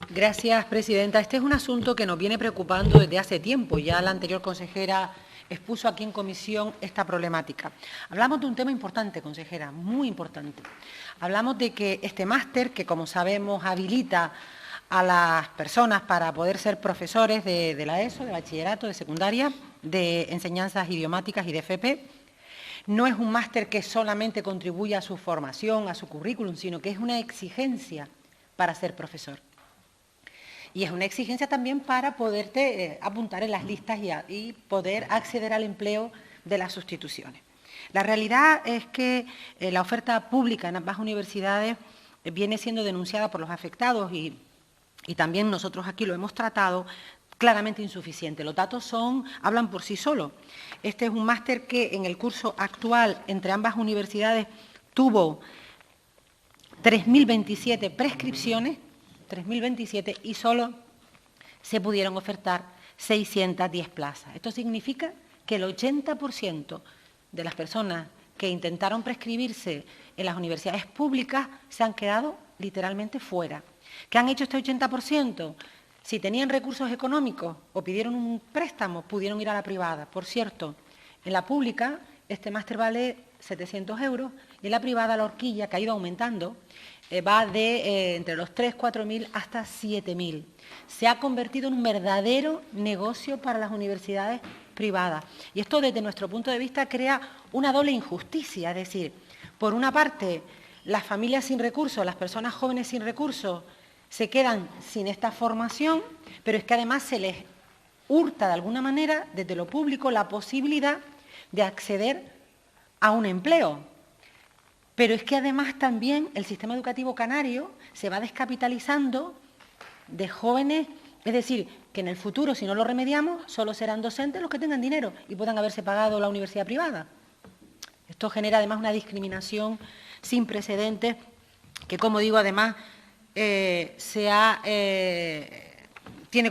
Gracias, presidenta. Este es un asunto que nos viene preocupando desde hace tiempo. Ya la anterior consejera expuso aquí en comisión esta problemática. Hablamos de un tema importante, consejera, muy importante. Hablamos de que este máster, que como sabemos habilita a las personas para poder ser profesores de la ESO, de bachillerato, de secundaria, de enseñanzas idiomáticas y de FP, no es un máster que solamente contribuya a su formación, a su currículum, sino que es una exigencia para ser profesor. Y es una exigencia también para poderte apuntar en las listas y poder acceder al empleo de las sustituciones. La realidad es que la oferta pública en ambas universidades viene siendo denunciada por los afectados y también nosotros aquí lo hemos tratado, claramente insuficiente. Los datos hablan por sí solos. Este es un máster que en el curso actual entre ambas universidades tuvo 3.027 prescripciones, 3.027, y solo se pudieron ofertar 610 plazas. Esto significa que el 80% de las personas que intentaron prescribirse en las universidades públicas se han quedado literalmente fuera. ¿Qué han hecho este 80%? Si tenían recursos económicos o pidieron un préstamo, pudieron ir a la privada. Por cierto, en la pública este máster vale 700 euros y en la privada la horquilla, que ha ido aumentando, va de entre los 3.000, 4.000 hasta 7.000. Se ha convertido en un verdadero negocio para las universidades privadas. Y esto, desde nuestro punto de vista, crea una doble injusticia. Es decir, por una parte, las familias sin recursos, las personas jóvenes sin recursos, se quedan sin esta formación, pero es que además se les hurta de alguna manera, desde lo público, la posibilidad de acceder a un empleo. Pero es que además también el sistema educativo canario se va descapitalizando de jóvenes, es decir, que en el futuro, si no lo remediamos, solo serán docentes los que tengan dinero y puedan haberse pagado la universidad privada. Esto genera además una discriminación sin precedentes que, como digo, además tiene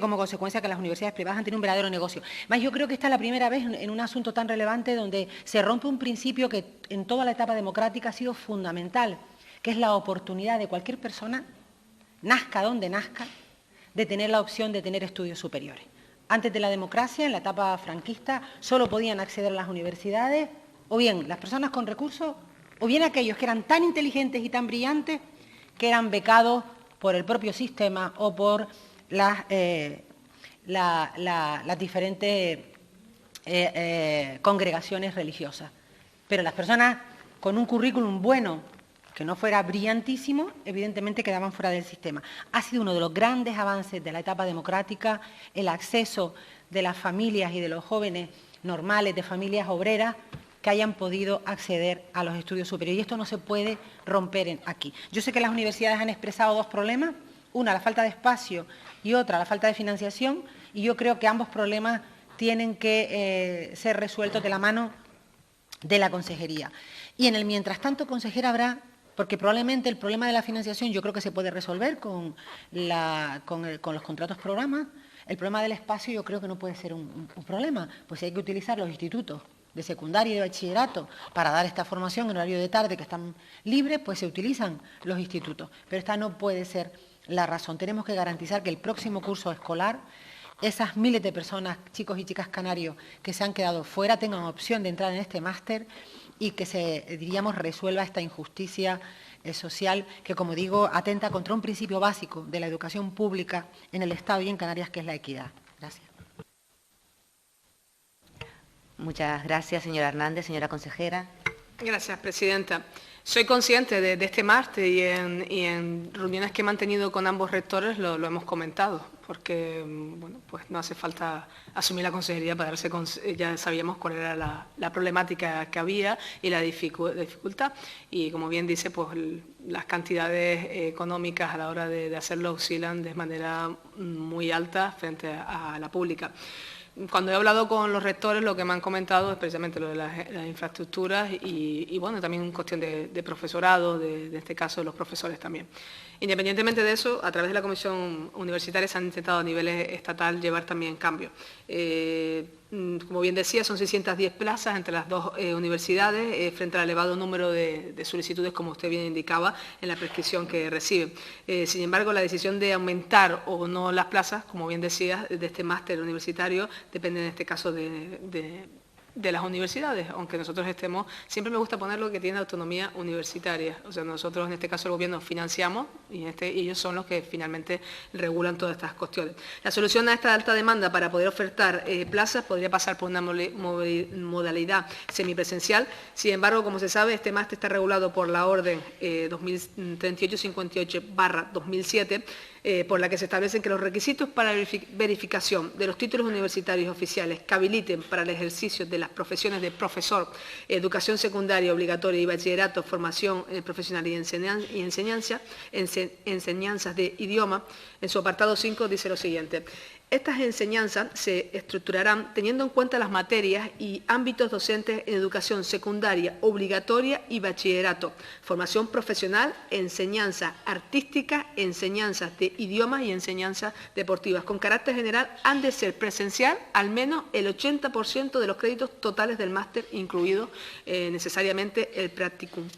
como consecuencia que las universidades privadas han tenido un verdadero negocio. Además, yo creo que esta es la primera vez en un asunto tan relevante donde se rompe un principio que en toda la etapa democrática ha sido fundamental, que es la oportunidad de cualquier persona, nazca donde nazca, de tener la opción de tener estudios superiores. Antes de la democracia, en la etapa franquista, solo podían acceder a las universidades o bien las personas con recursos o bien aquellos que eran tan inteligentes y tan brillantes que eran becados por el propio sistema o por las diferentes congregaciones religiosas. Pero las personas con un currículum bueno, que no fuera brillantísimo, evidentemente quedaban fuera del sistema. Ha sido uno de los grandes avances de la etapa democrática el acceso de las familias y de los jóvenes normales, de familias obreras, que hayan podido acceder a los estudios superiores. Y esto no se puede romper aquí. Yo sé que las universidades han expresado dos problemas, una, la falta de espacio, y otra, la falta de financiación, y yo creo que ambos problemas tienen que ser resueltos de la mano de la consejería. Y en el mientras tanto, consejera, habrá, porque probablemente el problema de la financiación yo creo que se puede resolver con los contratos programas, el problema del espacio yo creo que no puede ser un problema, pues si hay que utilizar los institutos de secundaria y de bachillerato para dar esta formación en horario de tarde que están libres, pues se utilizan los institutos. Pero esta no puede ser la razón. Tenemos que garantizar que el próximo curso escolar, esas miles de personas, chicos y chicas canarios que se han quedado fuera, tengan opción de entrar en este máster y que se, diríamos, resuelva esta injusticia social que, como digo, atenta contra un principio básico de la educación pública en el Estado y en Canarias, que es la equidad. Gracias. Muchas gracias, señora Hernández. Señora consejera. Gracias, presidenta. Soy consciente de este máster y en reuniones que he mantenido con ambos rectores lo hemos comentado, porque bueno, pues no hace falta asumir la consejería para darse ya sabíamos cuál era la problemática que había y la dificultad. Y como bien dice, pues las cantidades económicas a la hora de hacerlo oscilan de manera muy alta frente a la pública. Cuando he hablado con los rectores, lo que me han comentado es precisamente lo de las infraestructuras y bueno, también cuestión de profesorado, de este caso de los profesores también. Independientemente de eso, a través de la Comisión Universitaria se han intentado a nivel estatal llevar también cambios. como bien decía, son 610 plazas entre las dos universidades, frente al elevado número de solicitudes, como usted bien indicaba, en la prescripción que reciben. Sin embargo, la decisión de aumentar o no las plazas, como bien decía, de este máster universitario, depende en este caso de las universidades, aunque nosotros estemos, siempre me gusta poner lo que tiene autonomía universitaria, o sea, nosotros en este caso el gobierno financiamos y ellos son los que finalmente regulan todas estas cuestiones. La solución a esta alta demanda para poder ofertar plazas podría pasar por una modalidad semipresencial. Sin embargo, como se sabe, este máster está regulado por la orden 3858/2007, por la que se establecen que los requisitos para verificación de los títulos universitarios oficiales que habiliten para el ejercicio de las profesiones de profesor, educación secundaria obligatoria y bachillerato, formación profesional y enseñanzas de idioma, en su apartado 5 dice lo siguiente: estas enseñanzas se estructurarán teniendo en cuenta las materias y ámbitos docentes en educación secundaria, obligatoria y bachillerato, formación profesional, enseñanza artística, enseñanzas de idiomas y enseñanzas deportivas. Con carácter general han de ser presencial al menos el 80% de los créditos totales del máster, incluido necesariamente el practicum.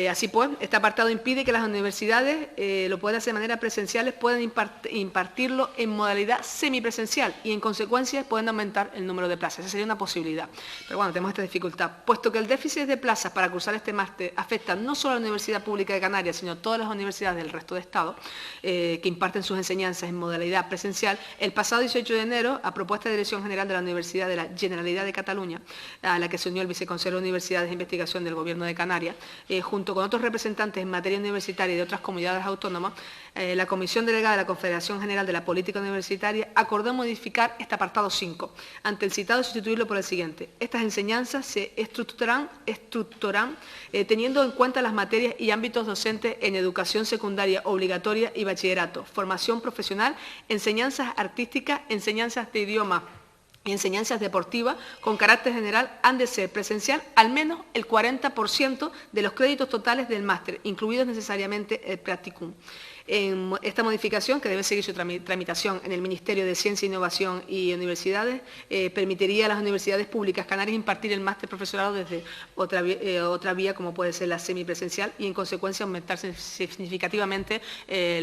Así pues, este apartado impide que las universidades lo puedan hacer de manera presencial, puedan impartirlo en modalidad semipresencial y en consecuencia pueden aumentar el número de plazas. Esa sería una posibilidad. Pero bueno, tenemos esta dificultad. Puesto que el déficit de plazas para cursar este máster afecta no solo a la Universidad Pública de Canarias, sino a todas las universidades del resto de Estado que imparten sus enseñanzas en modalidad presencial, el pasado 18 de enero, a propuesta de Dirección General de la Universidad de la Generalidad de Cataluña, a la que se unió el viceconsejero de Universidades de Investigación del Gobierno de Canarias, junto con otros representantes en materia universitaria y de otras comunidades autónomas, la Comisión Delegada de la Confederación General de la Política Universitaria acordó modificar este apartado 5, ante el citado y sustituirlo por el siguiente: estas enseñanzas se estructurarán teniendo en cuenta las materias y ámbitos docentes en educación secundaria obligatoria y bachillerato, formación profesional, enseñanzas artísticas, enseñanzas de idioma y enseñanzas deportivas, con carácter general, han de ser presencial al menos el 40% de los créditos totales del máster, incluidos necesariamente el practicum. En esta modificación, que debe seguir su tramitación en el Ministerio de Ciencia, Innovación y Universidades, permitiría a las universidades públicas canarias impartir el máster profesorado desde otra vía, como puede ser la semipresencial, y en consecuencia aumentar significativamente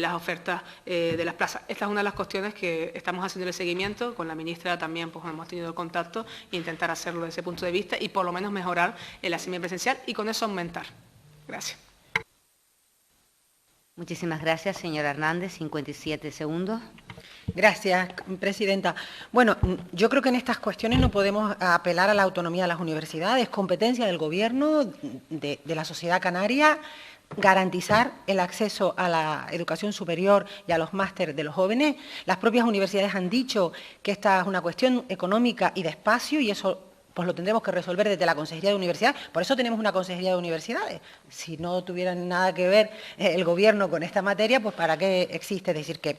las ofertas de las plazas. Esta es una de las cuestiones que estamos haciendo el seguimiento, con la ministra también pues, hemos tenido contacto e intentar hacerlo desde ese punto de vista y por lo menos mejorar la semipresencial y con eso aumentar. Gracias. Muchísimas gracias, señora Hernández. 57 segundos. Gracias, presidenta. Bueno, yo creo que en estas cuestiones no podemos apelar a la autonomía de las universidades, competencia del Gobierno, de la sociedad canaria, garantizar el acceso a la educación superior y a los másteres de los jóvenes. Las propias universidades han dicho que esta es una cuestión económica y de espacio y eso pues lo tendremos que resolver desde la Consejería de Universidades. Por eso tenemos una Consejería de Universidades. Si no tuvieran nada que ver el Gobierno con esta materia, pues ¿para qué existe? Es decir, que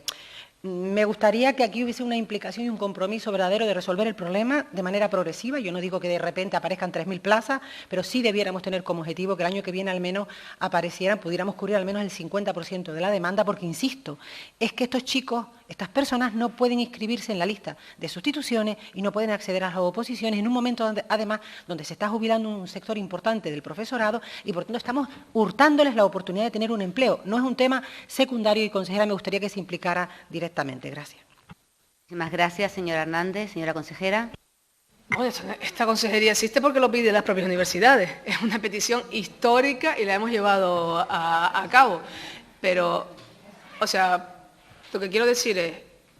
me gustaría que aquí hubiese una implicación y un compromiso verdadero de resolver el problema de manera progresiva. Yo no digo que de repente aparezcan 3.000 plazas, pero sí debiéramos tener como objetivo que el año que viene al menos aparecieran, pudiéramos cubrir al menos el 50% de la demanda, porque, insisto, es que estos chicos, estas personas no pueden inscribirse en la lista de sustituciones y no pueden acceder a las oposiciones en un momento donde, además, donde se está jubilando un sector importante del profesorado y por tanto estamos hurtándoles la oportunidad de tener un empleo. No es un tema secundario y, consejera, me gustaría que se implicara directamente. Gracias. Muchísimas gracias, señora Hernández. Señora consejera. Bueno, esta consejería existe porque lo piden las propias universidades. Es una petición histórica y la hemos llevado a cabo. Pero, o sea, lo que quiero decir es,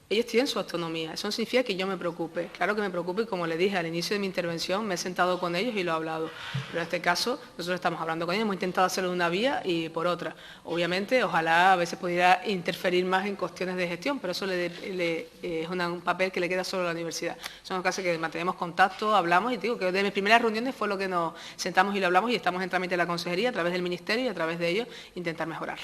ellos tienen su autonomía, eso no significa que yo me preocupe. Claro que me preocupe y como le dije al inicio de mi intervención, me he sentado con ellos y lo he hablado. Pero en este caso, nosotros estamos hablando con ellos, hemos intentado hacerlo de una vía y por otra. Obviamente, ojalá a veces pudiera interferir más en cuestiones de gestión, pero eso es un papel que le queda solo a la universidad. Son casos que mantenemos contacto, hablamos y digo que de mis primeras reuniones fue lo que nos sentamos y lo hablamos y estamos en trámite de la consejería a través del ministerio y a través de ellos intentar mejorar.